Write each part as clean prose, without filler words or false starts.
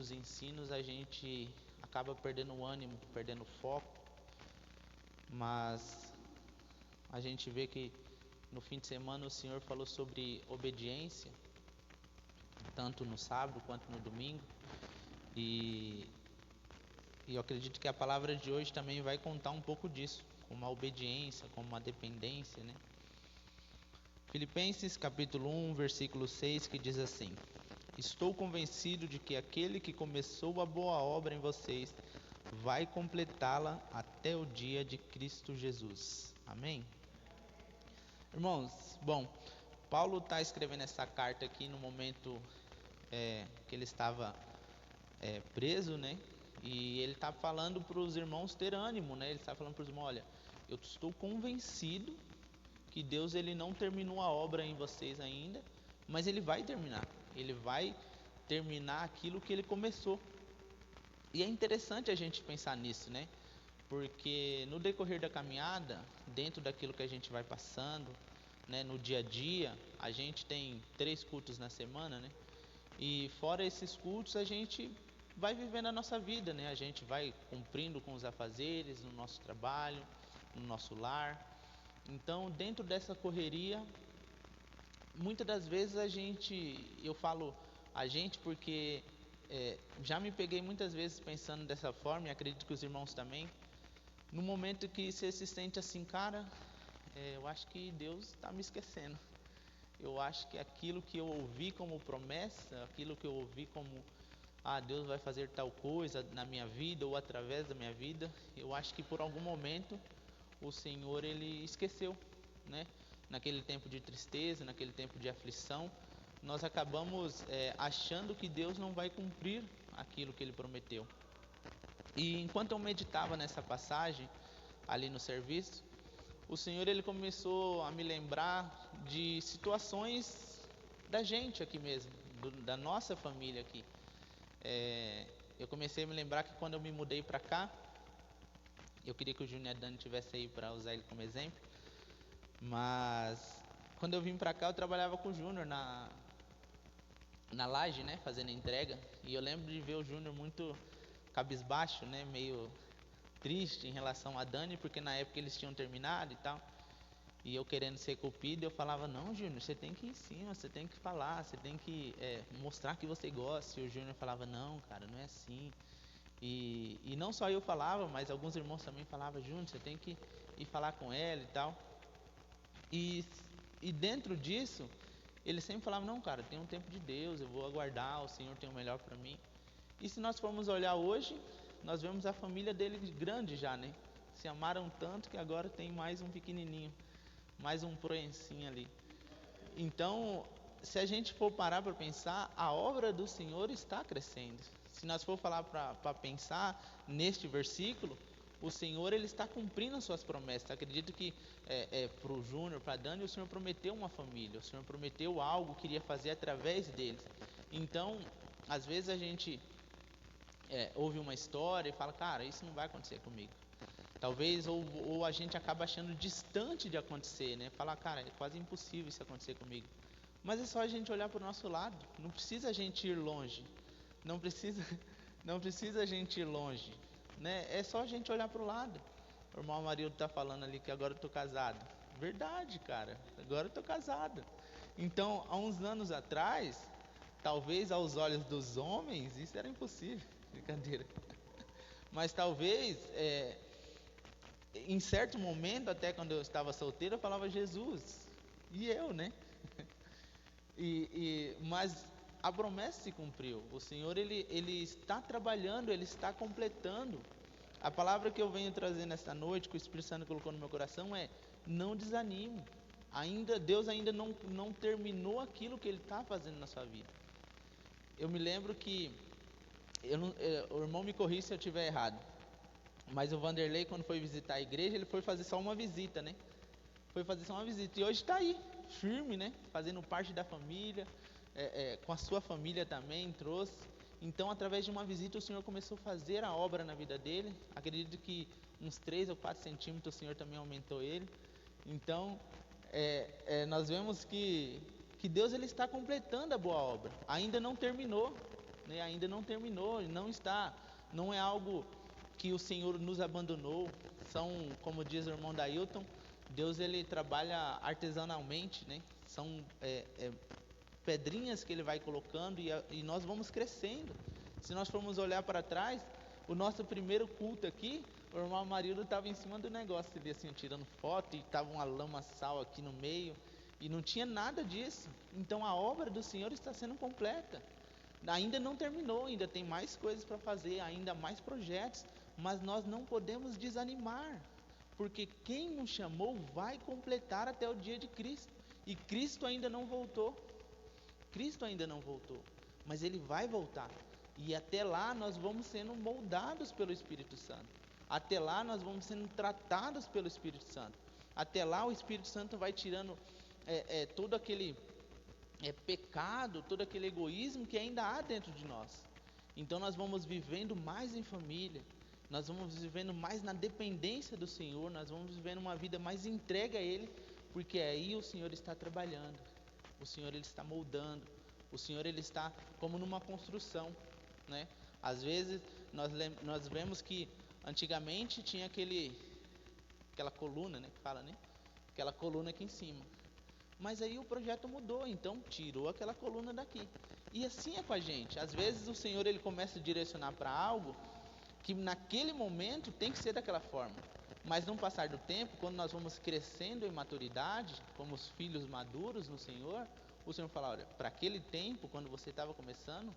muitos ensinos a gente acaba perdendo o ânimo, perdendo o foco, mas a gente vê que no fim de semana o Senhor falou sobre obediência, tanto no sábado quanto no domingo, e eu acredito que a palavra de hoje também vai contar um pouco disso, como a obediência, como a dependência, né? Filipenses capítulo 1, versículo 6, que diz assim: Estou convencido de que aquele que começou a boa obra em vocês vai completá-la até o dia de Cristo Jesus. Amém? Irmãos, bom, Paulo está escrevendo essa carta aqui no momento que ele estava preso, né? E ele está falando para os irmãos ter ânimo, né? Ele está falando para os irmãos: olha, eu estou convencido que Deus ele não terminou a obra em vocês ainda, mas ele vai terminar. Ele vai terminar aquilo que ele começou. E é interessante a gente pensar nisso, né? Porque no decorrer da caminhada, dentro daquilo que a gente vai passando, né, no dia a dia, a gente tem 3 cultos na semana, né? E fora esses cultos, a gente vai vivendo a nossa vida, né? A gente vai cumprindo com os afazeres no nosso trabalho, no nosso lar. Então, dentro dessa correria, muitas das vezes eu falo a gente porque já me peguei muitas vezes pensando dessa forma, e acredito que os irmãos também, no momento que você se sente assim, cara, eu acho que Deus está me esquecendo. Eu acho que aquilo que eu ouvi como promessa, aquilo que eu ouvi como Deus vai fazer tal coisa na minha vida ou através da minha vida, eu acho que por algum momento o Senhor ele esqueceu, né? Naquele tempo de tristeza, naquele tempo de aflição, nós acabamos achando que Deus não vai cumprir aquilo que ele prometeu. E enquanto eu meditava nessa passagem ali no serviço, o Senhor ele começou a me lembrar de situações da gente aqui mesmo, da nossa família aqui. Eu comecei a me lembrar que quando eu me mudei para cá, eu queria que o Júnior e a Dani tivessem aí para usar ele como exemplo, mas quando eu vim para cá eu trabalhava com o Júnior na laje, né, fazendo entrega, e eu lembro de ver o Júnior muito cabisbaixo, né, meio triste em relação a Dani, porque na época eles tinham terminado e tal, e eu querendo ser cupido, eu falava: não, Júnior, você tem que ir em cima, você tem que falar, você tem que mostrar que você gosta. E o Júnior falava: não, cara, não é assim. E não só eu falava, mas alguns irmãos também falavam: Júnior, você tem que ir falar com ela e tal. E dentro disso, ele sempre falava: não, cara, tem um tempo de Deus, eu vou aguardar, o Senhor tem o melhor para mim. E se nós formos olhar hoje, nós vemos a família dele grande já, né? Se amaram tanto que agora tem mais um pequenininho, mais um proencinho ali. Então, se a gente for parar para pensar, a obra do Senhor está crescendo. Se nós for falar para pensar neste versículo, o Senhor ele está cumprindo as suas promessas. Acredito que para o Júnior, para a Dani, o Senhor prometeu uma família, o Senhor prometeu algo que iria fazer através deles. Então, às vezes a gente ouve uma história e fala: cara, isso não vai acontecer comigo. Talvez ou a gente acaba achando distante de acontecer, né? Falar: cara, é quase impossível isso acontecer comigo. Mas é só a gente olhar para o nosso lado. Não precisa a gente ir longe. Não precisa a gente ir longe, né? É só a gente olhar para o lado. O irmão Amarildo está falando ali que agora eu estou casado. Verdade, cara. Agora eu estou casado. Então, há uns anos atrás, talvez aos olhos dos homens, isso era impossível. Brincadeira. Mas talvez, em certo momento, até quando eu estava solteiro, eu falava: Jesus. E eu, né? Mas a promessa se cumpriu. O Senhor ele está trabalhando, ele está completando. A palavra que eu venho trazer nesta noite, que o Espírito Santo colocou no meu coração, é: não desanime. Deus ainda não terminou aquilo que ele está fazendo na sua vida. Eu me lembro que o irmão me corrija se eu estiver errado, mas o Vanderlei, quando foi visitar a igreja, ele foi fazer só uma visita, né? Foi fazer só uma visita, e hoje está aí, firme, né? Fazendo parte da família, com a sua família também, trouxe. Então, através de uma visita, o Senhor começou a fazer a obra na vida dele. Acredito que uns 3 ou 4 centímetros o Senhor também aumentou ele. Então, nós vemos que Deus ele está completando a boa obra. Ainda não terminou, né? Ainda não terminou, não é algo que o Senhor nos abandonou. Como diz o irmão Dailton, Deus ele trabalha artesanalmente, né? São pedrinhas que ele vai colocando e nós vamos crescendo. Se nós formos olhar para trás, o nosso primeiro culto aqui, o irmão Amarildo estava em cima do negócio ali, assim, tirando foto, e estava uma lamaçal aqui no meio, e não tinha nada disso. Então a obra do Senhor está sendo completa. Ainda não terminou, ainda tem mais coisas para fazer, ainda mais projetos, mas nós não podemos desanimar, porque quem nos chamou vai completar até o dia de Cristo, e Cristo ainda não voltou. Cristo ainda não voltou, mas Ele vai voltar, e até lá nós vamos sendo moldados pelo Espírito Santo, até lá nós vamos sendo tratados pelo Espírito Santo, até lá o Espírito Santo vai tirando todo aquele pecado, todo aquele egoísmo que ainda há dentro de nós. Então nós vamos vivendo mais em família, nós vamos vivendo mais na dependência do Senhor, nós vamos vivendo uma vida mais entregue a Ele, porque aí o Senhor está trabalhando, o Senhor ele está moldando, o Senhor ele está como numa construção, né? Às vezes nós vemos que antigamente tinha aquela coluna, né, que fala, né? Aquela coluna aqui em cima. Mas aí o projeto mudou, então tirou aquela coluna daqui. E assim é com a gente. Às vezes o Senhor ele começa a direcionar para algo que naquele momento tem que ser daquela forma. Mas no passar do tempo, quando nós vamos crescendo em maturidade, como os filhos maduros no Senhor, o Senhor fala, olha, para aquele tempo, quando você estava começando,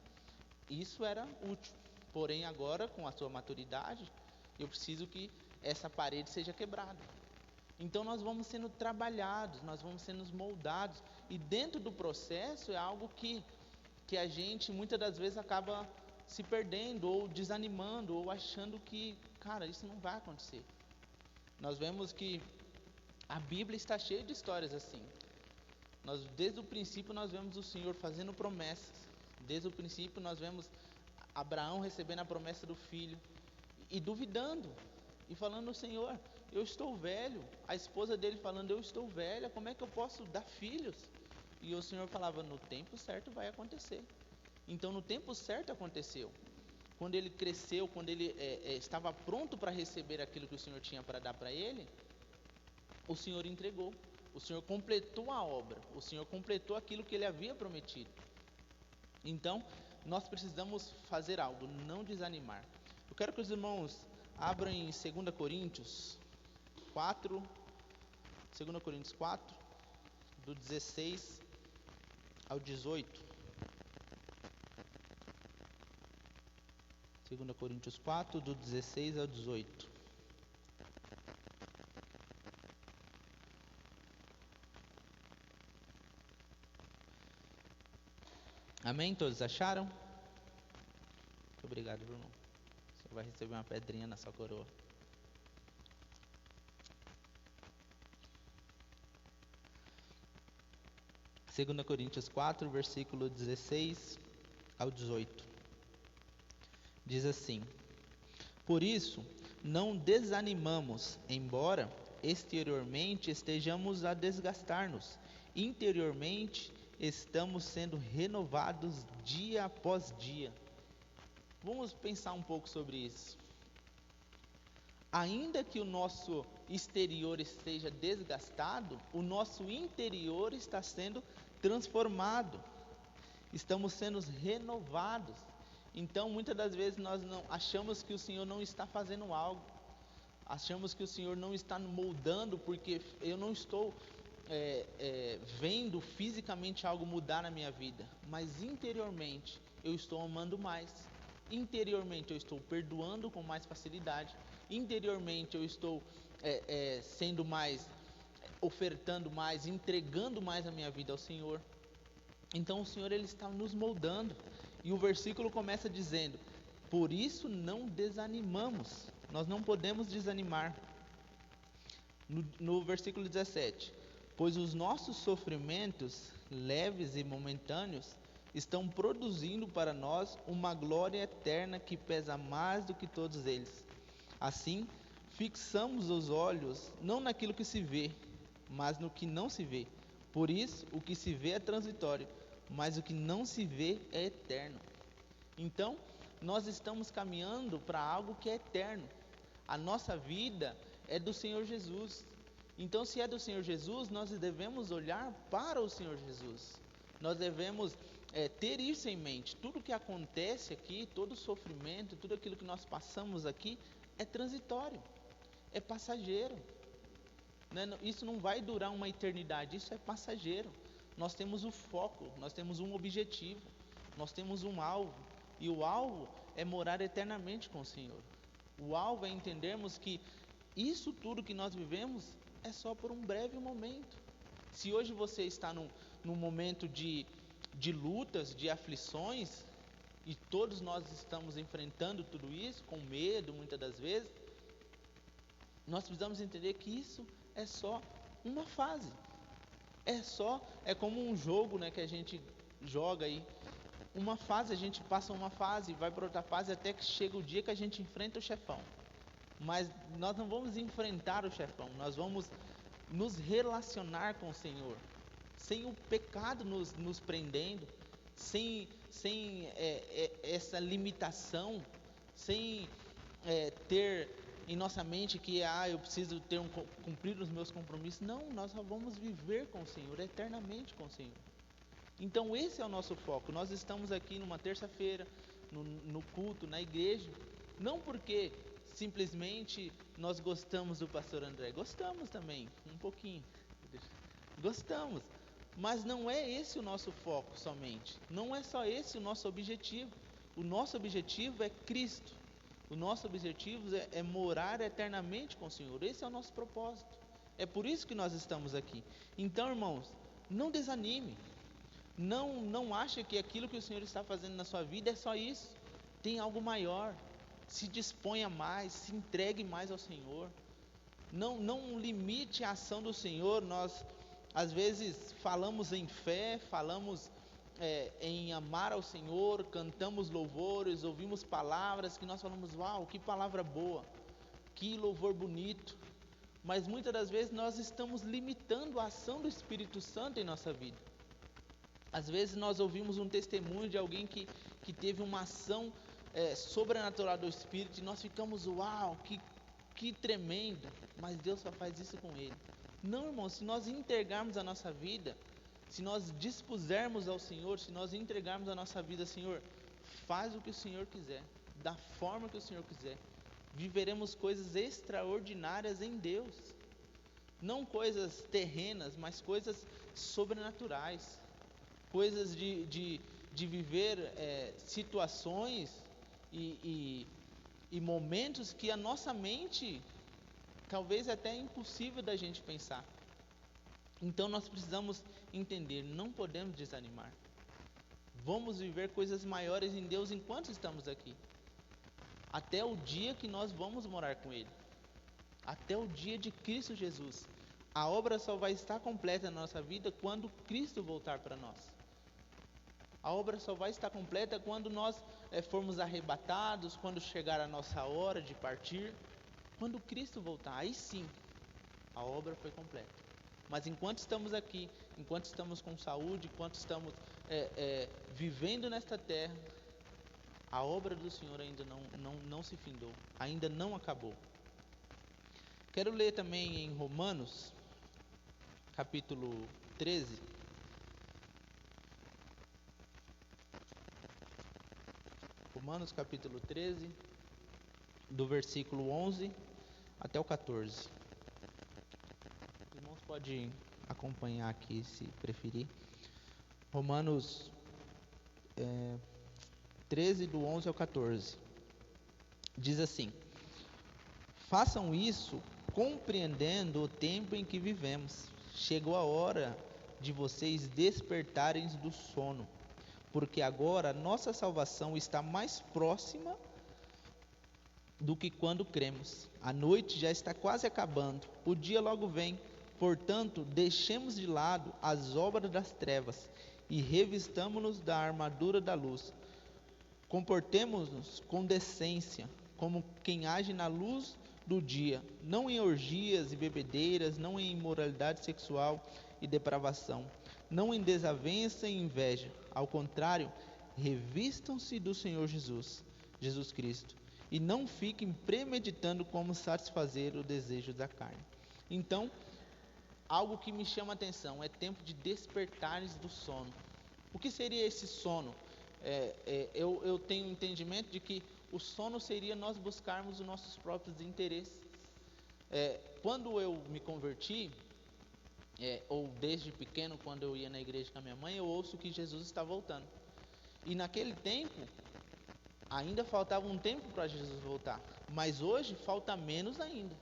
isso era útil. Porém agora, com a sua maturidade, eu preciso que essa parede seja quebrada. Então nós vamos sendo trabalhados, nós vamos sendo moldados. E dentro do processo é algo que a gente muitas das vezes acaba se perdendo, ou desanimando, ou achando que, cara, isso não vai acontecer. Nós vemos que a Bíblia está cheia de histórias assim. Desde o princípio nós vemos o Senhor fazendo promessas. Desde o princípio nós vemos Abraão recebendo a promessa do filho e duvidando e falando, Senhor, eu estou velho. A esposa dele falando, eu estou velha, como é que eu posso dar filhos? E o Senhor falava, no tempo certo vai acontecer. Então no tempo certo aconteceu. Quando ele cresceu, quando ele estava pronto para receber aquilo que o Senhor tinha para dar para ele, o Senhor entregou, o Senhor completou a obra, o Senhor completou aquilo que ele havia prometido. Então nós precisamos fazer algo, não desanimar. Eu quero que os irmãos abram em 2 Coríntios 4, 2 Coríntios 4, do 16 ao 18. 2 Coríntios 4, do 16 ao 18. Amém? Todos acharam? Muito obrigado, Bruno. Você vai receber uma pedrinha na sua coroa. Segunda Coríntios 4, versículo 16 ao 18. Diz assim: por isso, não desanimamos, embora exteriormente estejamos a desgastar-nos, interiormente estamos sendo renovados dia após dia. Vamos pensar um pouco sobre isso. Ainda que o nosso exterior esteja desgastado, o nosso interior está sendo transformado. Estamos sendo renovados. Então, muitas das vezes nós não achamos que o Senhor não está fazendo algo. Achamos que o Senhor não está moldando, porque eu não estou vendo fisicamente algo mudar na minha vida. Mas interiormente eu estou amando mais. Interiormente eu estou perdoando com mais facilidade. Interiormente eu estou sendo mais, ofertando mais, entregando mais a minha vida ao Senhor. Então o Senhor ele está nos moldando. E o versículo começa dizendo: por isso não desanimamos. Nós não podemos desanimar. No versículo 17: pois os nossos sofrimentos, leves e momentâneos, estão produzindo para nós uma glória eterna que pesa mais do que todos eles. Assim, fixamos os olhos não naquilo que se vê, mas no que não se vê. Por isso, o que se vê é transitório, mas o que não se vê é eterno. Então, nós estamos caminhando para algo que é eterno. A nossa vida é do Senhor Jesus. Então, se é do Senhor Jesus, nós devemos olhar para o Senhor Jesus. Nós devemos ter isso em mente. Tudo que acontece aqui, todo o sofrimento, tudo aquilo que nós passamos aqui, é transitório, é passageiro. Isso não vai durar uma eternidade, isso é passageiro. Nós temos o foco, nós temos um objetivo, nós temos um alvo. E o alvo é morar eternamente com o Senhor. O alvo é entendermos que isso tudo que nós vivemos é só por um breve momento. Se hoje você está num momento de lutas, de aflições, e todos nós estamos enfrentando tudo isso com medo muitas das vezes, nós precisamos entender que isso é só uma fase. É como um jogo, que a gente joga aí. Uma fase, a gente passa uma fase, vai para outra fase, até que chega o dia que a gente enfrenta o chefão. Mas nós não vamos enfrentar o chefão, nós vamos nos relacionar com o Senhor, sem o pecado nos prendendo, sem essa limitação, sem ter em nossa mente que eu preciso cumprir os meus compromissos. Não, nós só vamos viver com o Senhor, eternamente com o Senhor. Então esse é o nosso foco. Nós estamos aqui numa terça-feira, no culto, na igreja, não porque simplesmente nós gostamos do pastor André. Gostamos também, um pouquinho. Gostamos. Mas não é esse o nosso foco somente. Não é só esse o nosso objetivo. O nosso objetivo é Cristo. O nosso objetivo é morar eternamente com o Senhor. Esse é o nosso propósito. É por isso que nós estamos aqui. Então, irmãos, não desanime. Não ache que aquilo que o Senhor está fazendo na sua vida é só isso. Tem algo maior. Se disponha mais, se entregue mais ao Senhor. Não limite a ação do Senhor. Nós, às vezes, falamos em fé, falamos em amar ao Senhor, cantamos louvores, ouvimos palavras que nós falamos, uau, que palavra boa, que louvor bonito. Mas muitas das vezes nós estamos limitando a ação do Espírito Santo em nossa vida. Às vezes nós ouvimos um testemunho de alguém que teve uma ação sobrenatural do Espírito e nós ficamos, uau, que tremendo, mas Deus só faz isso com ele. Não, irmão, se nós entregarmos a nossa vida, se nós dispusermos ao Senhor, se nós entregarmos a nossa vida, Senhor, faz o que o Senhor quiser, da forma que o Senhor quiser, viveremos coisas extraordinárias em Deus, não coisas terrenas, mas coisas sobrenaturais, coisas de viver situações e momentos que a nossa mente talvez até é impossível da gente pensar. Então nós precisamos entender, não podemos desanimar. Vamos viver coisas maiores em Deus enquanto estamos aqui, até o dia que nós vamos morar com Ele, até o dia de Cristo Jesus. A obra só vai estar completa na nossa vida quando Cristo voltar para nós. A obra só vai estar completa quando nós formos arrebatados, quando chegar a nossa hora de partir, quando Cristo voltar. Aí sim, a obra foi completa. Mas enquanto estamos aqui, enquanto estamos com saúde, enquanto estamos vivendo nesta terra, a obra do Senhor ainda não se findou, ainda não acabou. Quero ler também em Romanos, capítulo 13. Romanos capítulo 13, do versículo 11 até o 14. Os irmãos podem acompanhar aqui se preferir. Romanos 13, do 11 ao 14. Diz assim: façam isso compreendendo o tempo em que vivemos. Chegou a hora de vocês despertarem do sono, porque agora nossa salvação está mais próxima do que quando cremos. A noite já está quase acabando, o dia logo vem. Portanto, deixemos de lado as obras das trevas e revistamo-nos da armadura da luz. Comportemo-nos com decência, como quem age na luz do dia, não em orgias e bebedeiras, não em imoralidade sexual e depravação, não em desavença e inveja. Ao contrário, revistam-se do Senhor Jesus Cristo, e não fiquem premeditando como satisfazer o desejo da carne. Então, algo que me chama a atenção é tempo de despertares do sono. O que seria esse sono? Eu tenho entendimento de que o sono seria nós buscarmos os nossos próprios interesses. Quando eu me converti, ou desde pequeno, quando eu ia na igreja com a minha mãe, eu ouço que Jesus está voltando. E naquele tempo, ainda faltava um tempo para Jesus voltar, mas hoje falta menos ainda.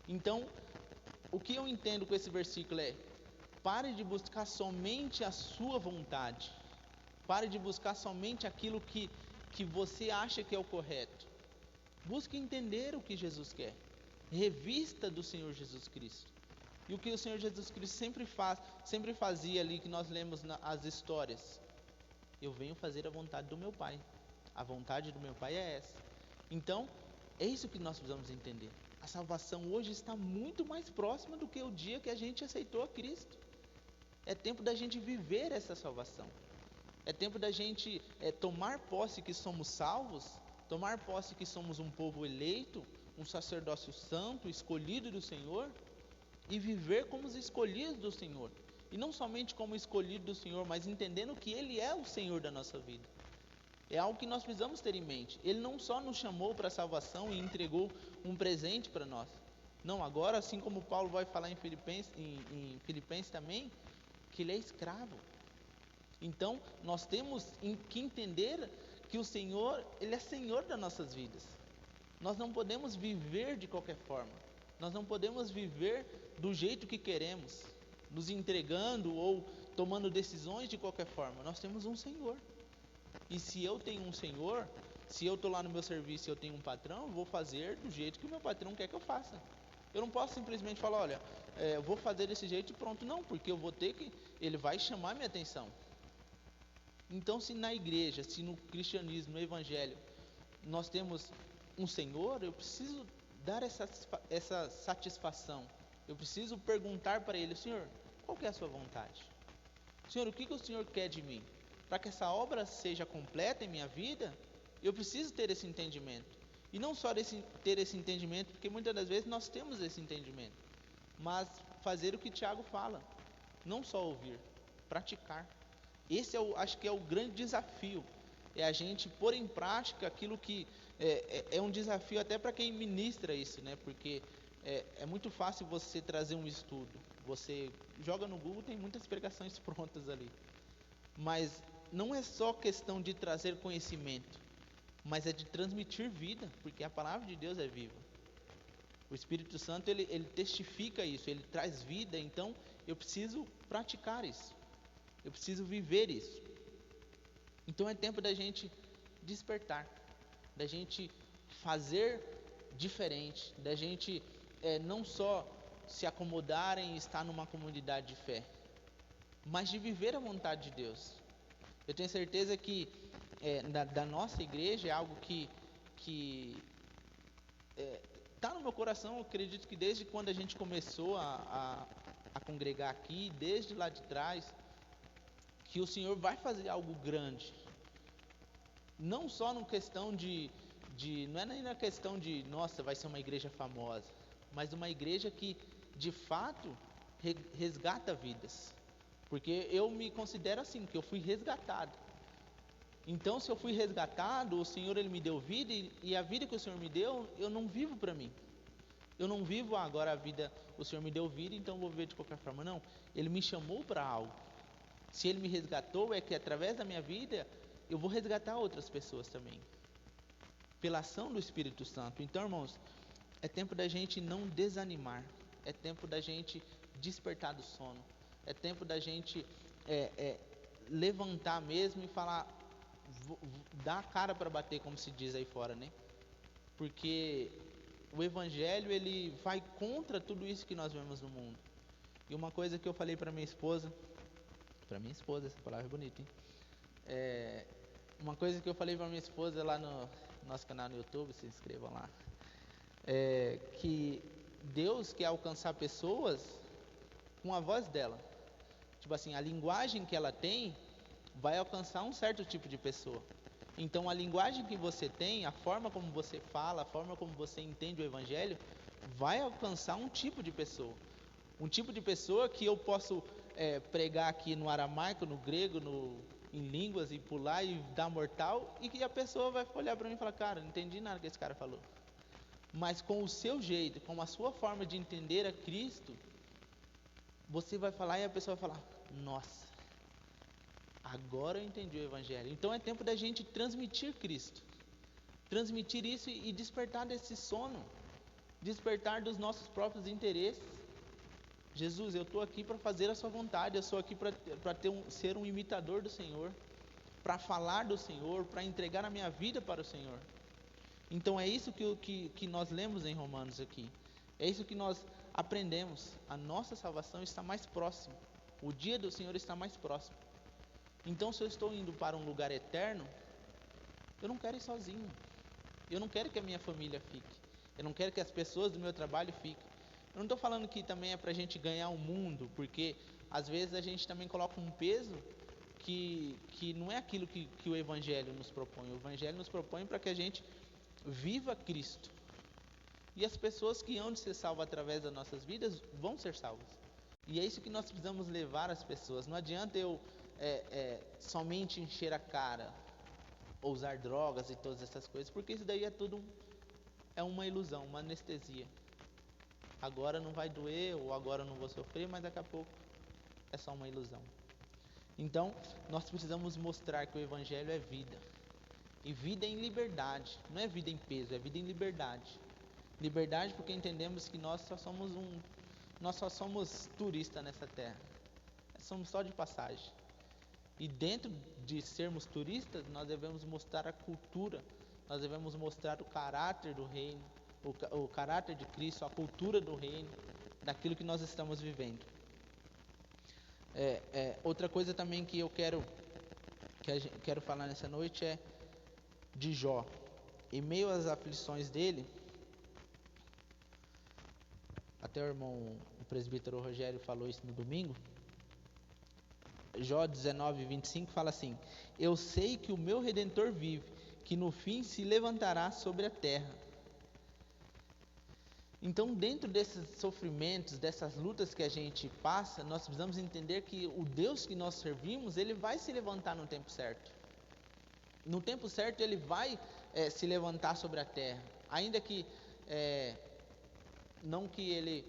Então, o que eu entendo com esse versículo é: pare de buscar somente a sua vontade, pare de buscar somente aquilo que você acha que é o correto. Busque entender o que Jesus quer, revista do Senhor Jesus Cristo. E o que o Senhor Jesus Cristo sempre fazia ali, que nós lemos nas histórias: eu venho fazer a vontade do meu Pai. A vontade do meu Pai é essa. Então, é isso que nós precisamos entender. A salvação hoje está muito mais próxima do que o dia que a gente aceitou a Cristo. É tempo da gente viver essa salvação. É tempo da gente tomar posse que somos salvos, tomar posse que somos um povo eleito, um sacerdócio santo, escolhido do Senhor, e viver como os escolhidos do Senhor. E não somente como escolhido do Senhor, mas entendendo que Ele é o Senhor da nossa vida. É algo que nós precisamos ter em mente. Ele não só nos chamou para a salvação e entregou um presente para nós. Não, agora, assim como Paulo vai falar em Filipenses também, que ele é escravo. Então, nós temos que entender que o Senhor, Ele é Senhor das nossas vidas. Nós não podemos viver de qualquer forma. Nós não podemos viver do jeito que queremos, nos entregando ou tomando decisões de qualquer forma. Nós temos um Senhor. E se eu tenho um Senhor, se eu estou lá no meu serviço e eu tenho um patrão, eu vou fazer do jeito que o meu patrão quer que eu faça. Eu não posso simplesmente falar: olha, eu vou fazer desse jeito e pronto. Não, porque eu vou ter que... Ele vai chamar minha atenção. Então, se na igreja, se no cristianismo, no evangelho, nós temos um Senhor, eu preciso dar essa satisfação. Eu preciso perguntar para Ele: Senhor, qual que é a sua vontade? Senhor, o que o Senhor quer de mim? Para que essa obra seja completa em minha vida, eu preciso ter esse entendimento. E não só ter esse entendimento, porque muitas das vezes nós temos esse entendimento, mas fazer o que Tiago fala, não só ouvir, praticar. Esse acho que é o grande desafio, é a gente pôr em prática aquilo que é um desafio até para quem ministra isso, né? Porque é muito fácil você trazer um estudo, você joga no Google, tem muitas pregações prontas ali, mas não é só questão de trazer conhecimento, mas é de transmitir vida, porque a palavra de Deus é viva. O Espírito Santo ele testifica isso, ele traz vida. Então eu preciso praticar isso, eu preciso viver isso. Então é tempo da gente despertar, da gente fazer diferente, da gente não só se acomodar em estar numa comunidade de fé, mas de viver a vontade de Deus. Eu tenho certeza que da nossa igreja é algo que está no meu coração. Eu acredito que desde quando a gente começou a congregar aqui, desde lá de trás, que o Senhor vai fazer algo grande. Não só na questão não é nem na questão de, nossa, vai ser uma igreja famosa, mas uma igreja que, de fato, resgata vidas. Porque eu me considero assim, que eu fui resgatado. Então, se eu fui resgatado, o Senhor ele me deu vida, e a vida que o Senhor me deu, eu não vivo para mim. Eu não vivo agora a vida, o Senhor me deu vida, então vou viver de qualquer forma. Não, Ele me chamou para algo. Se Ele me resgatou, é que através da minha vida, eu vou resgatar outras pessoas também, pela ação do Espírito Santo. Então, irmãos, é tempo da gente não desanimar, é tempo da gente despertar do sono, é tempo da gente levantar mesmo e falar, dar a cara para bater, como se diz aí fora, né? Porque o Evangelho, ele vai contra tudo isso que nós vemos no mundo. E uma coisa que eu falei para minha esposa, essa palavra é bonita, hein? Uma coisa que eu falei para minha esposa lá no nosso canal no YouTube, se inscrevam lá, que Deus quer alcançar pessoas com a voz dela. Tipo assim, a linguagem que ela tem vai alcançar um certo tipo de pessoa. Então a linguagem que você tem, a forma como você fala, a forma como você entende o evangelho, vai alcançar um tipo de pessoa. Um tipo de pessoa que eu posso pregar aqui no aramaico, no grego, em línguas e pular e dar mortal, e que a pessoa vai olhar para mim e falar: cara, não entendi nada que esse cara falou. Mas com o seu jeito, com a sua forma de entender a Cristo, você vai falar e a pessoa vai falar: nossa, agora eu entendi o evangelho. Então é tempo da gente transmitir Cristo, transmitir isso e despertar desse sono, despertar dos nossos próprios interesses. Jesus, eu estou aqui para fazer a sua vontade, eu sou aqui para ser um imitador do Senhor, para falar do Senhor, para entregar a minha vida para o Senhor. Então é isso que nós lemos em Romanos aqui, é isso que nós aprendemos. A nossa salvação está mais próxima, o dia do Senhor está mais próximo. Então se eu estou indo para um lugar eterno, eu não quero ir sozinho, eu não quero que a minha família fique, eu não quero que as pessoas do meu trabalho fiquem. Eu não estou falando que também é para a gente ganhar o mundo, porque às vezes a gente também coloca um peso que não é aquilo que o Evangelho nos propõe. O Evangelho nos propõe para que a gente viva Cristo, e as pessoas que hão de ser salvas através das nossas vidas vão ser salvas, e é isso que nós precisamos levar às pessoas. Não adianta eu somente encher a cara, ou usar drogas e todas essas coisas, porque isso daí é tudo uma ilusão, uma anestesia. Agora não vai doer, ou agora não vou sofrer, mas daqui a pouco é só uma ilusão. Então nós precisamos mostrar que o Evangelho é vida, e vida em liberdade, não é vida em peso, é vida em liberdade. Liberdade porque entendemos que nós só somos turistas nessa terra, somos só de passagem. E dentro de sermos turistas, nós devemos mostrar a cultura, nós devemos mostrar o caráter do reino, o caráter de Cristo, a cultura do reino, daquilo que nós estamos vivendo. Outra coisa também que eu quero falar nessa noite é de Jó. Em meio às aflições dele, até o presbítero Rogério falou isso no domingo, Jó 19:25 fala assim: eu sei que o meu Redentor vive, que no fim se levantará sobre a terra. Então, dentro desses sofrimentos, dessas lutas que a gente passa, nós precisamos entender que o Deus que nós servimos, Ele vai se levantar no tempo certo. No tempo certo Ele vai se levantar sobre a terra, ainda que não que Ele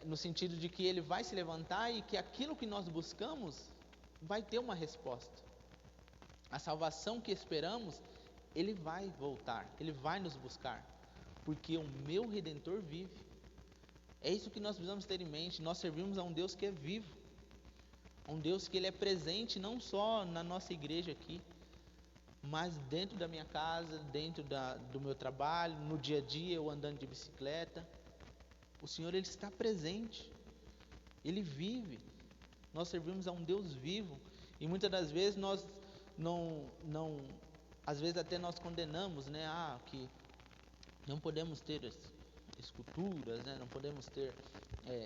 no sentido de que Ele vai se levantar e que aquilo que nós buscamos vai ter uma resposta. A salvação que esperamos, Ele vai voltar, Ele vai nos buscar, porque o meu Redentor vive. É isso que nós precisamos ter em mente. Nós servimos a um Deus que é vivo, a um Deus que Ele é presente não só na nossa igreja aqui, mas dentro da minha casa, dentro do meu trabalho, no dia a dia, eu andando de bicicleta. O Senhor, Ele está presente, Ele vive. Nós servimos a um Deus vivo, e muitas das vezes nós às vezes até nós condenamos, né? Que não podemos ter esculturas, né? Não podemos ter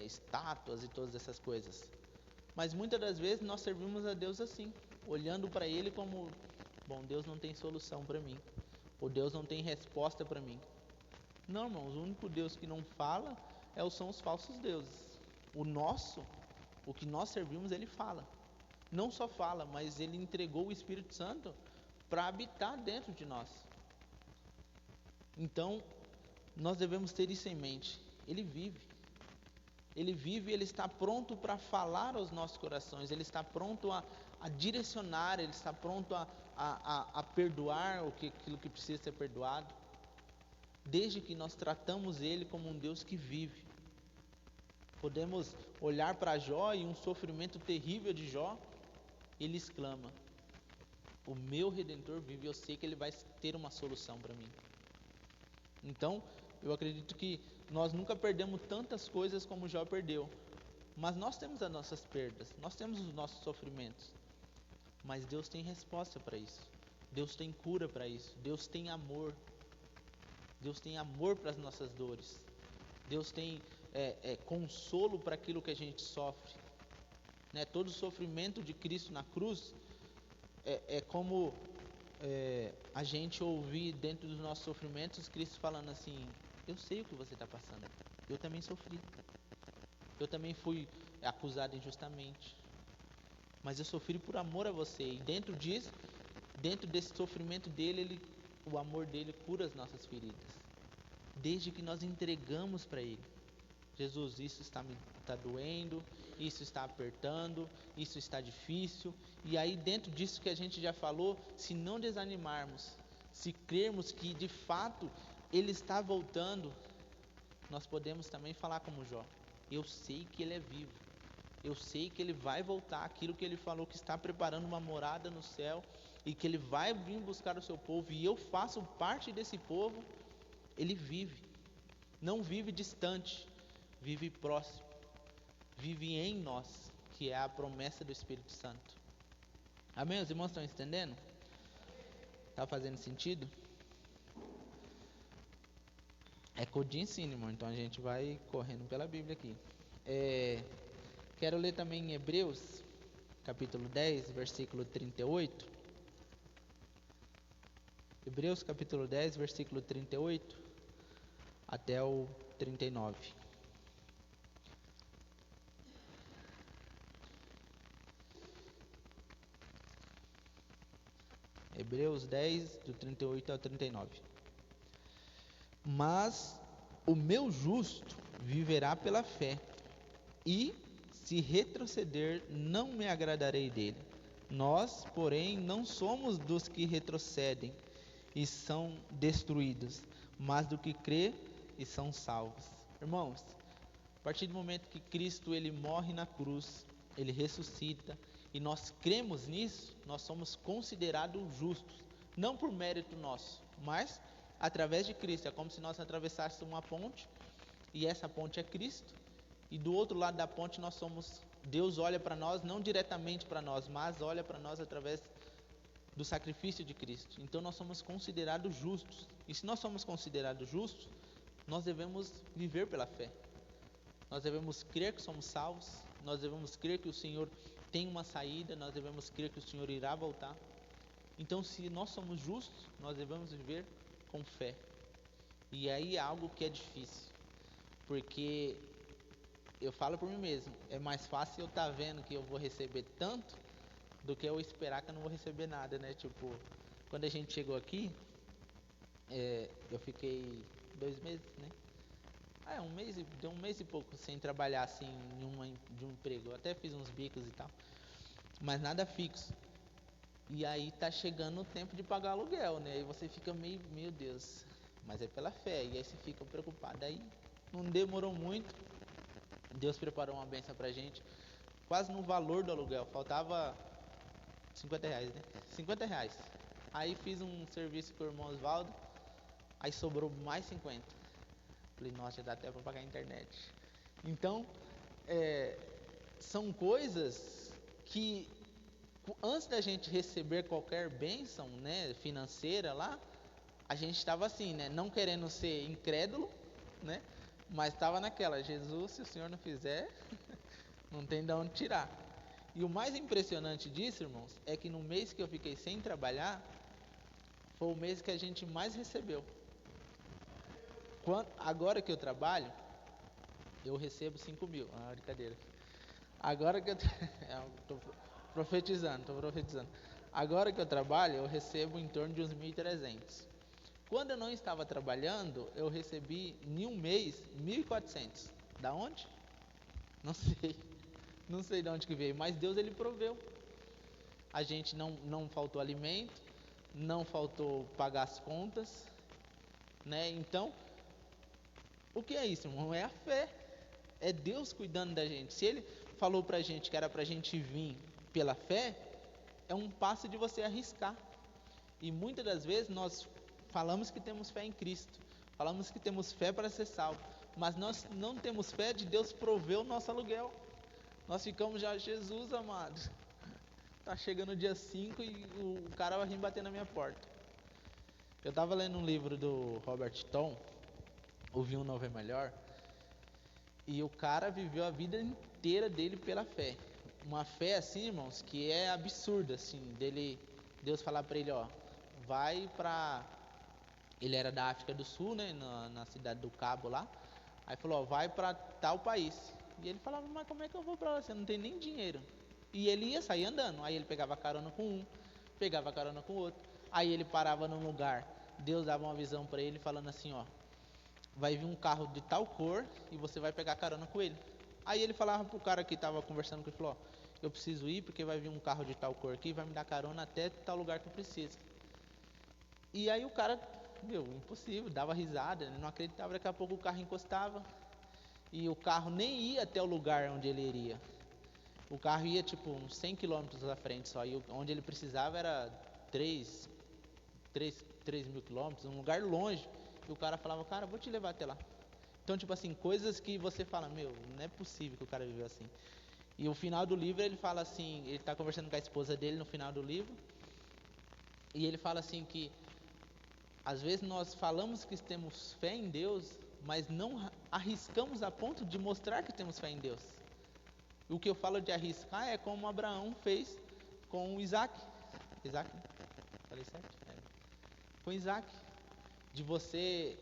estátuas e todas essas coisas. Mas muitas das vezes nós servimos a Deus assim, olhando para Ele como: bom, Deus não tem solução para mim, ou Deus não tem resposta para mim. Não, irmãos, o único Deus que não fala são os falsos deuses. O que nós servimos, Ele fala. Não só fala, mas Ele entregou o Espírito Santo para habitar dentro de nós. Então, nós devemos ter isso em mente. Ele vive. Ele vive e Ele está pronto para falar aos nossos corações. Ele está pronto a direcionar, Ele está pronto a perdoar aquilo que precisa ser perdoado, desde que nós tratamos Ele como um Deus que vive. Podemos olhar para Jó e um sofrimento terrível de Jó, ele exclama: o meu Redentor vive, eu sei que Ele vai ter uma solução para mim. Então, eu acredito que nós nunca perdemos tantas coisas como Jó perdeu, mas nós temos as nossas perdas, nós temos os nossos sofrimentos, mas Deus tem resposta para isso, Deus tem cura para isso, Deus tem amor para as nossas dores, Deus tem consolo para aquilo que a gente sofre, né? Todo o sofrimento de Cristo na cruz É como a gente ouvir dentro dos nossos sofrimentos Cristo falando assim: eu sei o que você está passando, eu também sofri, eu também fui acusado injustamente, mas eu sofri por amor a você. E dentro disso, dentro desse sofrimento dele, o amor dele cura as nossas feridas, desde que nós entregamos para ele. Jesus, isso está doendo, isso está apertando, isso está difícil. E aí dentro disso que a gente já falou, se não desanimarmos, se crermos que de fato ele está voltando, nós podemos também falar como Jó: eu sei que ele é vivo, eu sei que ele vai voltar, aquilo que ele falou, que está preparando uma morada no céu, e que ele vai vir buscar o seu povo, e eu faço parte desse povo. Ele vive, não vive distante, vive próximo, vive em nós, que é a promessa do Espírito Santo. Amém? Os irmãos estão entendendo? Está fazendo sentido? É code de ensino, irmão, então a gente vai correndo pela Bíblia aqui. Quero ler também em Hebreus, capítulo 10, versículo 38. Hebreus, capítulo 10, versículo 38 até o 39. Hebreus 10, do 38 ao 39. Mas o meu justo viverá pela fé, e se retroceder, não me agradarei dele. Nós, porém, não somos dos que retrocedem e são destruídos, mas do que crê e são salvos. Irmãos, a partir do momento que Cristo ele morre na cruz, ele ressuscita, e nós cremos nisso, nós somos considerados justos, não por mérito nosso, mas através de Cristo. É como se nós atravessássemos uma ponte, e essa ponte é Cristo, e do outro lado da ponte nós somos, Deus olha para nós, não diretamente para nós, mas olha para nós através do sacrifício de Cristo. Então nós somos considerados justos, e se nós somos considerados justos, nós devemos viver pela fé. Nós devemos crer que somos salvos, nós devemos crer que o Senhor tem uma saída, nós devemos crer que o Senhor irá voltar. Então, se nós somos justos, nós devemos viver com fé. E aí é algo que é difícil, porque eu falo por mim mesmo, é mais fácil eu estar vendo que eu vou receber tanto do que eu esperar que eu não vou receber nada, né? Tipo, quando a gente chegou aqui, eu fiquei 2 meses, né? Deu um mês e pouco sem trabalhar assim de um emprego. Eu até fiz uns bicos e tal, mas nada fixo. E aí tá chegando o tempo de pagar aluguel, né? E você fica meio, meu Deus, mas é pela fé. E aí você fica preocupado. Aí não demorou muito, Deus preparou uma bênção pra gente, quase no valor do aluguel. Faltava R$50, né? R$50. Aí fiz um serviço com o irmão Osvaldo, aí sobrou mais 50. Falei, nossa, já dá até para pagar a internet. Então, são coisas que antes da gente receber qualquer bênção, né, financeira lá, a gente estava assim, né, não querendo ser incrédulo, né, mas estava naquela: Jesus, se o Senhor não fizer, não tem de onde tirar. E o mais impressionante disso, irmãos, é que no mês que eu fiquei sem trabalhar, foi o mês que a gente mais recebeu. Agora que eu trabalho, eu recebo 5 mil. Brincadeira. Agora que eu estou profetizando. Agora que eu trabalho, eu recebo em torno de uns 1.300. Quando eu não estava trabalhando, eu recebi em um mês 1.400. Da onde? Não sei. Não sei de onde que veio, mas Deus ele proveu. A gente não faltou alimento, não faltou pagar as contas, né? Então, o que é isso, irmão? É a fé. É Deus cuidando da gente. Se Ele falou pra gente que era pra gente vir pela fé, é um passo de você arriscar. E muitas das vezes nós falamos que temos fé em Cristo, falamos que temos fé para ser salvo, mas nós não temos fé de Deus prover o nosso aluguel. Nós ficamos já: Jesus amado, tá chegando o dia 5 e o cara vai vir bater na minha porta. Eu estava lendo um livro do Robert Tom, Ouvir um Novo é Melhor, e o cara viveu a vida inteira dele pela fé. Uma fé assim, irmãos, que é absurda, assim, dele Deus falar para ele, ó, vai para... Ele era da África do Sul, né, na cidade do Cabo lá. Aí falou, ó, vai para tal país. E ele falava, mas como é que eu vou para lá? Você não tem nem dinheiro. E ele ia sair andando. Aí ele pegava carona com um, pegava carona com o outro. Aí ele parava num lugar. Deus dava uma visão para ele falando assim, ó, vai vir um carro de tal cor e você vai pegar carona com ele. Aí ele falava pro cara que estava conversando com ele, falou, ó, eu preciso ir porque vai vir um carro de tal cor aqui e vai me dar carona até tal lugar que eu preciso. E aí o cara, meu, impossível, dava risada, ele não acreditava. Daqui a pouco o carro encostava e o carro nem ia até o lugar onde ele iria. O carro ia tipo uns 100 quilômetros à frente só, e onde ele precisava era 3 mil quilômetros, um lugar longe. E o cara falava, cara, vou te levar até lá. Então, tipo assim, coisas que você fala, meu, não é possível que o cara viveu assim. E o final do livro ele fala assim, ele está conversando com a esposa dele no final do livro, e ele fala assim que às vezes nós falamos que temos fé em Deus, mas não arriscamos a ponto de mostrar que temos fé em Deus. O que eu falo de arriscar é como Abraão fez com Isaac. Isaac, falei certo? Com Isaac. De você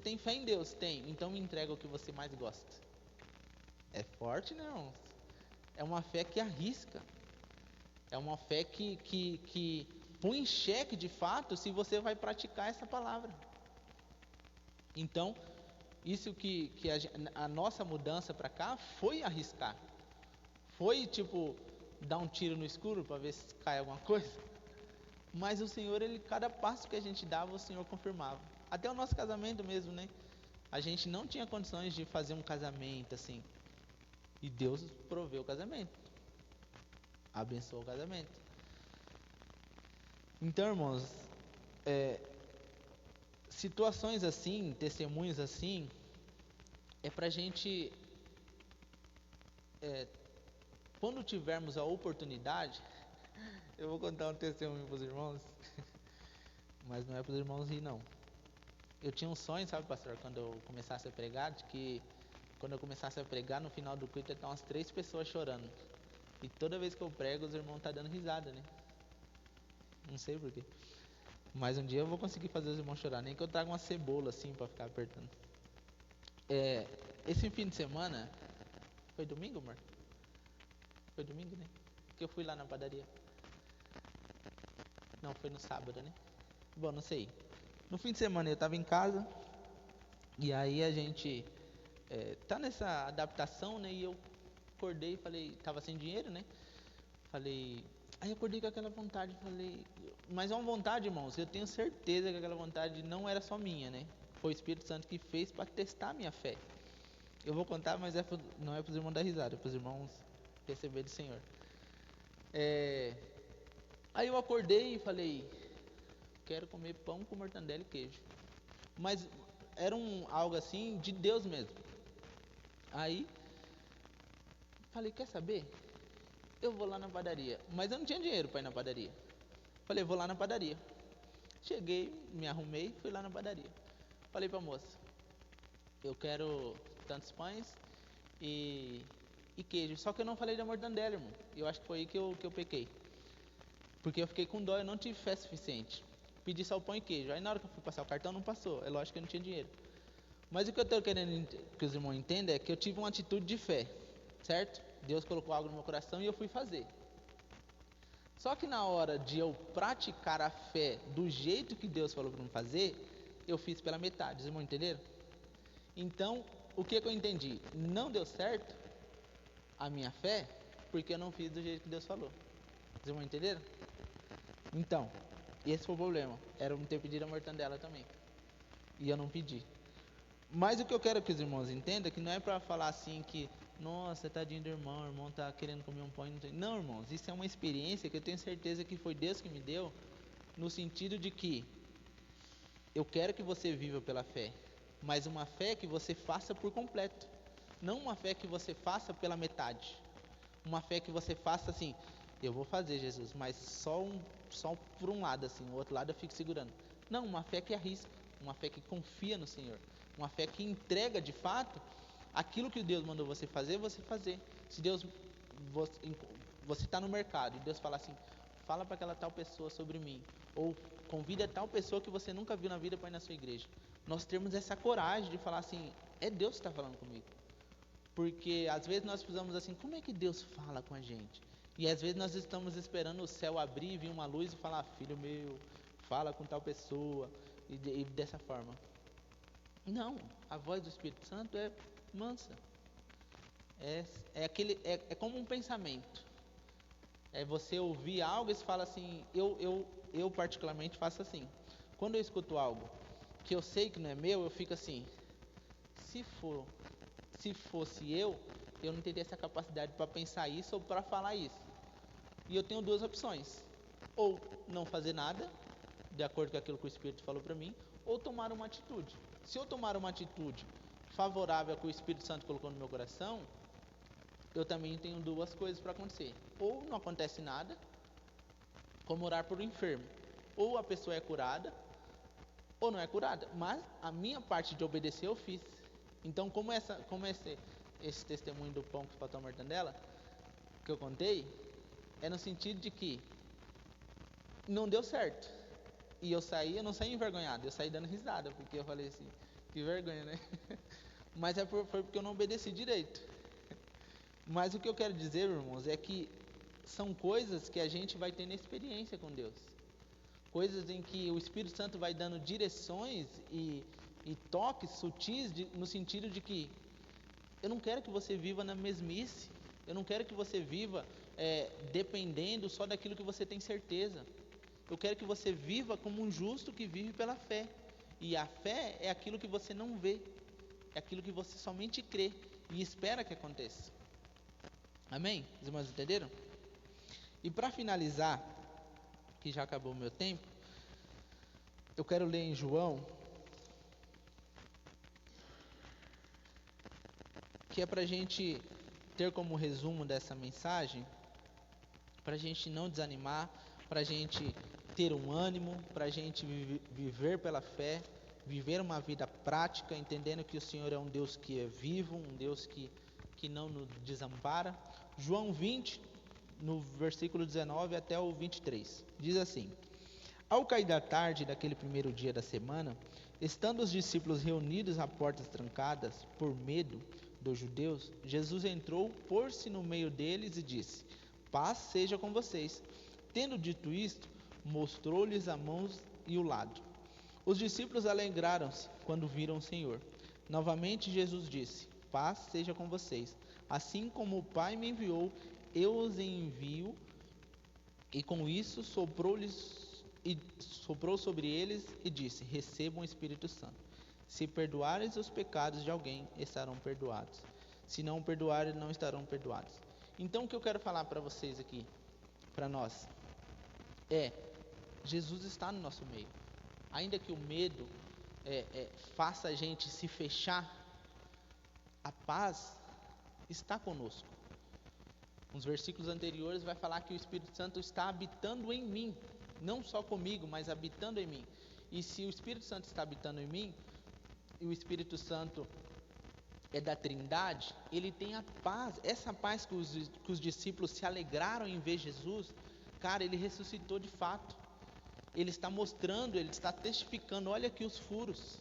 tem fé em Deus? Tem. Então me entrega o que você mais gosta. É forte, não? É uma fé que arrisca. É uma fé que põe em xeque de fato se você vai praticar essa palavra. Então, isso que a nossa mudança para cá foi arriscar. Foi tipo dar um tiro no escuro para ver se cai alguma coisa. Mas o Senhor, ele, cada passo que a gente dava, o Senhor confirmava. Até o nosso casamento mesmo, né? A gente não tinha condições de fazer um casamento assim. E Deus proveu o casamento. Abençoou o casamento. Então, irmãos, situações assim, testemunhos assim, é pra gente, quando tivermos a oportunidade, eu vou contar um testemunho para os irmãos, mas não é para os irmãos rir, não. Eu tinha um sonho, sabe, pastor, quando eu começasse a pregar, de que quando eu começasse a pregar, no final do culto ia estar umas 3 pessoas chorando. E toda vez que eu prego, os irmãos estão dando risada, né? Não sei porquê. Mas um dia eu vou conseguir fazer os irmãos chorar, nem que eu traga uma cebola assim para ficar apertando. Esse fim de semana, foi domingo, amor? Foi domingo, né? Que eu fui lá na padaria. Não, foi no sábado, né? Bom, não sei. No fim de semana eu estava em casa e aí a gente tá nessa adaptação, né? E eu acordei e falei, tava sem dinheiro, né? Falei, aí eu acordei com aquela vontade, falei, mas é uma vontade, irmãos, eu tenho certeza que aquela vontade não era só minha, né? Foi o Espírito Santo que fez para testar a minha fé. Eu vou contar, mas não é para os irmãos dar risada, é para os irmãos receber do Senhor. Aí eu acordei e falei, quero comer pão com mortandela e queijo. Mas era algo assim de Deus mesmo. Aí falei, quer saber? Eu vou lá na padaria. Mas eu não tinha dinheiro para ir na padaria. Falei, vou lá na padaria. Cheguei, me arrumei, fui lá na padaria. Falei para a moça, eu quero tantos pães e queijo. Só que eu não falei da mortandela, irmão. Eu acho que foi aí que eu pequei. Porque eu fiquei com dó, eu não tive fé suficiente. Pedi só o pão e queijo. Aí na hora que eu fui passar o cartão, não passou. É lógico que eu não tinha dinheiro. Mas o que eu estou querendo que os irmãos entendam é que eu tive uma atitude de fé. Certo? Deus colocou algo no meu coração e eu fui fazer. Só que na hora de eu praticar a fé do jeito que Deus falou para eu fazer, eu fiz pela metade. Os irmãos entenderam? Então, o que eu entendi? Não deu certo a minha fé porque eu não fiz do jeito que Deus falou. Os irmãos entenderam? Então, esse foi o problema. Era eu não ter pedido a mortandela também. E eu não pedi. Mas o que eu quero que os irmãos entendam é que não é para falar assim que, nossa, tadinho do irmão, o irmão está querendo comer um pão e não tem. Não, irmãos, isso é uma experiência que eu tenho certeza que foi Deus que me deu, no sentido de que eu quero que você viva pela fé, mas uma fé que você faça por completo. Não uma fé que você faça pela metade. Uma fé que você faça assim, eu vou fazer, Jesus, mas só por um lado, assim, o outro lado eu fico segurando. Não, uma fé que arrisca, uma fé que confia no Senhor, uma fé que entrega de fato aquilo que Deus mandou você fazer. Se Deus, você está no mercado e Deus fala assim, fala para aquela tal pessoa sobre mim. Ou convida tal pessoa que você nunca viu na vida para ir na sua igreja. Nós temos essa coragem de falar assim, é Deus que está falando comigo. Porque às vezes nós precisamos assim, como é que Deus fala com a gente? E às vezes nós estamos esperando o céu abrir, vir uma luz e falar, filho meu, fala com tal pessoa, e dessa forma. Não, a voz do Espírito Santo é mansa. É como um pensamento. É você ouvir algo e você fala assim, eu particularmente faço assim. Quando eu escuto algo que eu sei que não é meu, eu fico assim, se fosse eu não teria essa capacidade para pensar isso ou para falar isso. E eu tenho duas opções: ou não fazer nada, de acordo com aquilo que o Espírito falou para mim, ou tomar uma atitude. Se eu tomar uma atitude favorável ao que o Espírito Santo colocou no meu coração, eu também tenho duas coisas para acontecer: ou não acontece nada, como orar por um enfermo, ou a pessoa é curada, ou não é curada, mas a minha parte de obedecer eu fiz. Então, como esse testemunho do pão que faltou a mortandela, que eu contei, é no sentido de que não deu certo. E eu não saí envergonhado, eu saí dando risada, porque eu falei assim, que vergonha, né? Mas foi porque eu não obedeci direito. Mas o que eu quero dizer, irmãos, é que são coisas que a gente vai tendo experiência com Deus. Coisas em que o Espírito Santo vai dando direções e toques sutis, no sentido de que eu não quero que você viva na mesmice. Eu não quero que você viva dependendo só daquilo que você tem certeza. Eu quero que você viva como um justo que vive pela fé. E a fé é aquilo que você não vê. É aquilo que você somente crê e espera que aconteça. Amém? Os irmãos entenderam? E para finalizar, que já acabou o meu tempo, eu quero ler em João, que é para a gente ter como resumo dessa mensagem, para a gente não desanimar, para a gente ter um ânimo, para a gente viver pela fé, viver uma vida prática, entendendo que o Senhor é um Deus que é vivo, um Deus que não nos desampara. João 20, no versículo 19 até o 23, diz assim: Ao cair da tarde daquele primeiro dia da semana, estando os discípulos reunidos a portas trancadas, por medo dos judeus, Jesus entrou, pôs-se no meio deles e disse: Paz seja com vocês. Tendo dito isto, mostrou-lhes a mão e o lado. Os discípulos alegraram-se quando viram o Senhor. Novamente Jesus disse: Paz seja com vocês. Assim como o Pai me enviou, eu os envio. E com isso soprou sobre eles e disse: Recebam o Espírito Santo. Se perdoares os pecados de alguém, estarão perdoados. Se não perdoarem, não estarão perdoados. Então, o que eu quero falar para vocês aqui, para nós, Jesus está no nosso meio. Ainda que o medo faça a gente se fechar, a paz está conosco. Nos versículos anteriores vai falar que o Espírito Santo está habitando em mim, não só comigo, mas habitando em mim. E se o Espírito Santo está habitando em mim, e o Espírito Santo é da Trindade, ele tem a paz, essa paz que os discípulos se alegraram em ver Jesus. Cara, ele ressuscitou de fato. Ele está mostrando, ele está testificando, olha aqui os furos.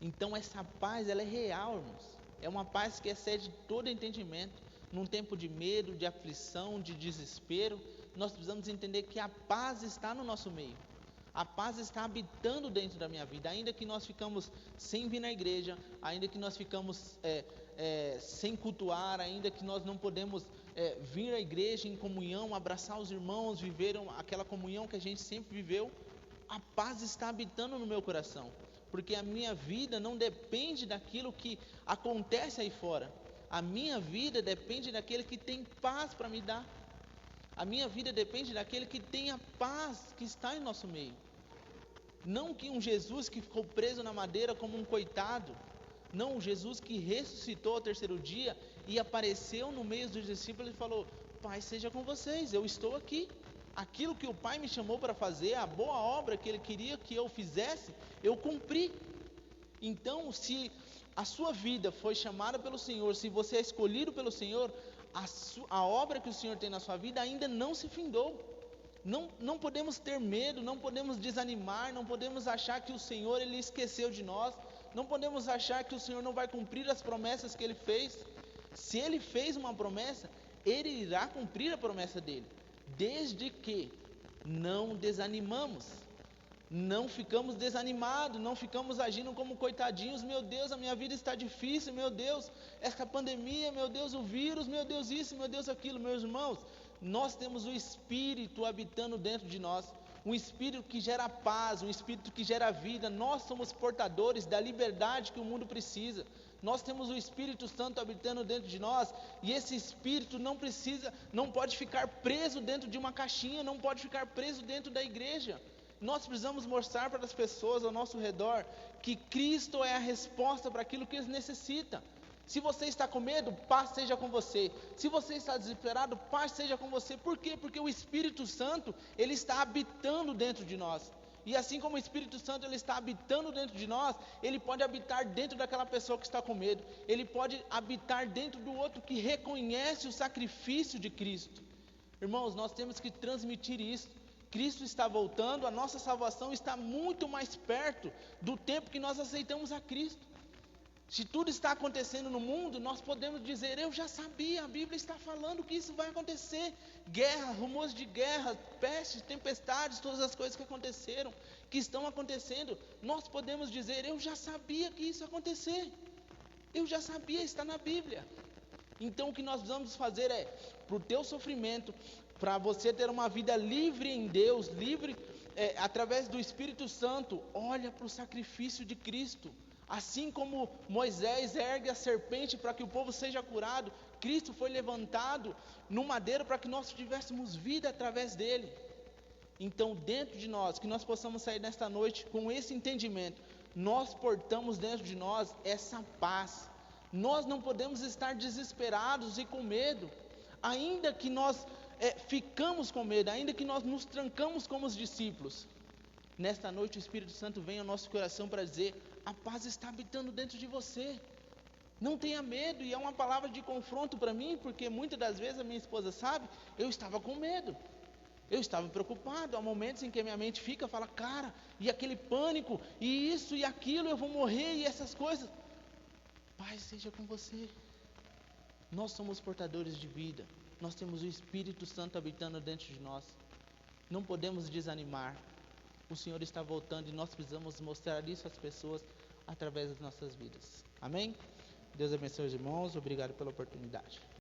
Então essa paz, ela é real, irmãos. É uma paz que excede todo entendimento. Num tempo de medo, de aflição, de desespero, nós precisamos entender que a paz está no nosso meio. A paz está habitando dentro da minha vida. Ainda que nós ficamos sem vir na igreja, ainda que nós ficamos sem cultuar, ainda que nós não podemos vir à igreja em comunhão, abraçar os irmãos, viver aquela comunhão que a gente sempre viveu, a paz está habitando no meu coração. Porque a minha vida não depende daquilo que acontece aí fora. A minha vida depende daquele que tem paz para me dar. A minha vida depende daquele que tem a paz que está em nosso meio. Não que um Jesus que ficou preso na madeira como um coitado. Não, um Jesus que ressuscitou ao terceiro dia e apareceu no meio dos discípulos e falou: Pai seja com vocês, eu estou aqui. Aquilo que o Pai me chamou para fazer, a boa obra que Ele queria que eu fizesse, eu cumpri. Então, se a sua vida foi chamada pelo Senhor, se você é escolhido pelo Senhor, a obra que o Senhor tem na sua vida ainda não se findou. Não podemos ter medo, não podemos desanimar, não podemos achar que o Senhor Ele esqueceu de nós, não podemos achar que o Senhor não vai cumprir as promessas que Ele fez. Se Ele fez uma promessa, Ele irá cumprir a promessa dEle, desde que não desanimamos, não ficamos desanimados, não ficamos agindo como coitadinhos. Meu Deus, a minha vida está difícil, meu Deus, essa pandemia, meu Deus, o vírus, meu Deus isso, meu Deus aquilo. Meus irmãos, nós temos o Espírito habitando dentro de nós, um Espírito que gera paz, um Espírito que gera vida. Nós somos portadores da liberdade que o mundo precisa. Nós temos o Espírito Santo habitando dentro de nós, e esse Espírito não pode ficar preso dentro de uma caixinha, não pode ficar preso dentro da igreja. Nós precisamos mostrar para as pessoas ao nosso redor que Cristo é a resposta para aquilo que eles necessitam. Se você está com medo, paz seja com você. Se você está desesperado, paz seja com você. Por quê? Porque o Espírito Santo, ele está habitando dentro de nós. E assim como o Espírito Santo ele está habitando dentro de nós, ele pode habitar dentro daquela pessoa que está com medo. Ele pode habitar dentro do outro que reconhece o sacrifício de Cristo. Irmãos, nós temos que transmitir isso. Cristo está voltando, a nossa salvação está muito mais perto do tempo que nós aceitamos a Cristo. Se tudo está acontecendo no mundo, nós podemos dizer, eu já sabia, a Bíblia está falando que isso vai acontecer. Guerra, rumores de guerra, pestes, tempestades, todas as coisas que aconteceram, que estão acontecendo, nós podemos dizer, eu já sabia que isso ia acontecer. Eu já sabia, está na Bíblia. Então o que nós vamos fazer é, para o teu sofrimento, para você ter uma vida livre em Deus, livre através do Espírito Santo, olha para o sacrifício de Cristo. Assim como Moisés ergue a serpente para que o povo seja curado, Cristo foi levantado no madeiro para que nós tivéssemos vida através dele. Então dentro de nós, que nós possamos sair nesta noite com esse entendimento, nós portamos dentro de nós essa paz. Nós não podemos estar desesperados e com medo, ainda que nós ficamos com medo, ainda que nós nos trancamos como os discípulos. Nesta noite o Espírito Santo vem ao nosso coração para dizer, a paz está habitando dentro de você, não tenha medo. E é uma palavra de confronto para mim, porque muitas das vezes a minha esposa sabe, eu estava com medo, eu estava preocupado. Há momentos em que a minha mente fala, cara, e aquele pânico, e isso e aquilo, eu vou morrer, e essas coisas. Paz seja com você. Nós somos portadores de vida, nós temos o Espírito Santo habitando dentro de nós, não podemos desanimar. O Senhor está voltando e nós precisamos mostrar isso às pessoas através das nossas vidas. Amém? Deus abençoe os irmãos, obrigado pela oportunidade.